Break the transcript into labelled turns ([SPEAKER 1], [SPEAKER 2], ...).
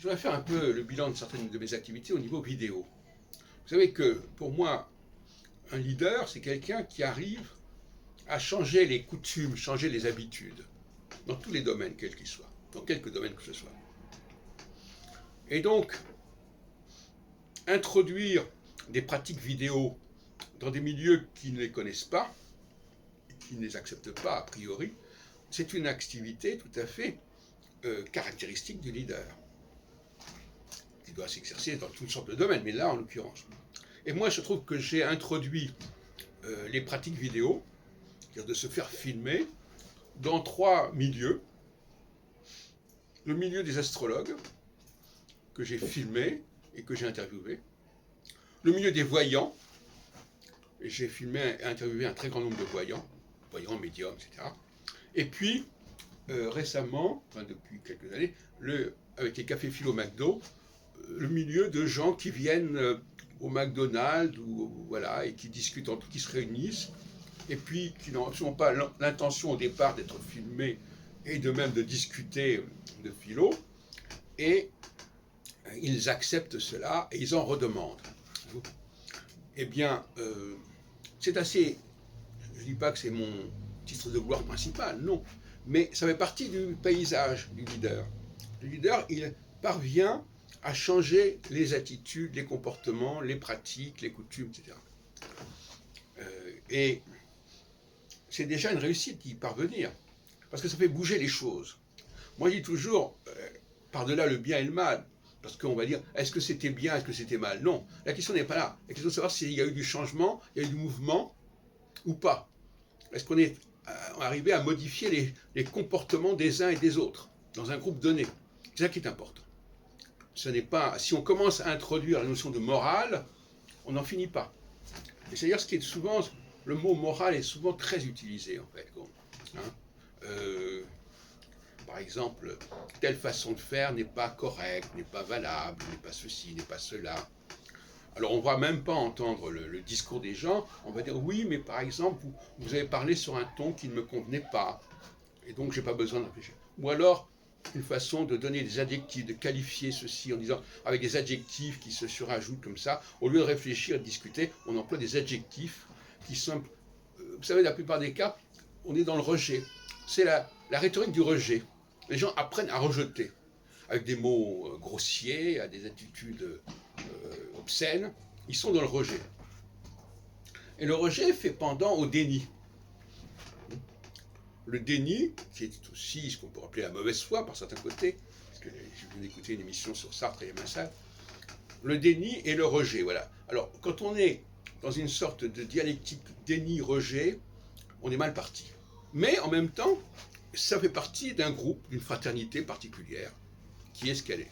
[SPEAKER 1] je vais faire un peu le bilan de certaines de mes activités au niveau vidéo. Vous savez que pour moi, un leader, c'est quelqu'un qui arrive à changer les coutumes, changer les habitudes, dans tous les domaines, quels qu'ils soient, dans quelques domaines que ce soit. Et donc, introduire des pratiques vidéo dans des milieux qui ne les connaissent pas, qui ne les acceptent pas a priori, c'est une activité tout à fait caractéristique du leader, qui doit s'exercer dans toutes sortes de domaines, mais là en l'occurrence. Et moi je trouve que j'ai introduit les pratiques vidéo, c'est-à-dire de se faire filmer, dans 3 milieux. Le milieu des astrologues, que j'ai filmé et que j'ai interviewé. Le milieu des voyants, et j'ai filmé et interviewé un très grand nombre de voyants, médiums, etc. Et puis, récemment, enfin depuis quelques années, avec les cafés philo McDo, le milieu de gens qui viennent au McDonald's voilà, et qui discutent entre eux, qui se réunissent, et puis qui n'ont absolument pas l'intention au départ d'être filmés et de même de discuter de philo, et ils acceptent cela et ils en redemandent. Eh bien, c'est assez, je ne dis pas que c'est mon titre de gloire principal, non, mais ça fait partie du paysage du leader. Le leader, il parvient à changer les attitudes, les comportements, les pratiques, les coutumes, etc. Et c'est déjà une réussite d'y parvenir, parce que ça fait bouger les choses. Moi, je dis toujours, par-delà le bien et le mal, parce qu'on va dire, est-ce que c'était bien, est-ce que c'était mal? Non, la question n'est pas là. La question est de savoir s'il y a eu du changement, il y a eu du mouvement, ou pas. Est-ce qu'on est arrivé à modifier les comportements des uns et des autres, dans un groupe donné? C'est ça qui est important. Ce n'est pas, si on commence à introduire la notion de morale, on n'en finit pas. Et c'est-à-dire ce qui est souvent, le mot moral est souvent très utilisé en fait. Hein, par exemple, telle façon de faire n'est pas correcte, n'est pas valable, n'est pas ceci, n'est pas cela. Alors on ne va même pas entendre le discours des gens, on va dire oui, mais par exemple, vous avez parlé sur un ton qui ne me convenait pas, et donc je n'ai pas besoin de réfléchir. Ou alors, une façon de donner des adjectifs, de qualifier ceci en disant, avec des adjectifs qui se surajoutent comme ça, au lieu de réfléchir et de discuter, on emploie des adjectifs qui sont, vous savez, la plupart des cas, on est dans le rejet. C'est la rhétorique du rejet. Les gens apprennent à rejeter, avec des mots grossiers, à des attitudes obscènes, ils sont dans le rejet. Et le rejet fait pendant au déni. Le déni, qui est aussi ce qu'on peut appeler la mauvaise foi par certains côtés, parce que je viens d'écouter une émission sur Sartre et Massal, le déni et le rejet, voilà. Alors, quand on est dans une sorte de dialectique déni-rejet, on est mal parti. Mais en même temps, ça fait partie d'un groupe, d'une fraternité particulière, qui est ce qu'elle est.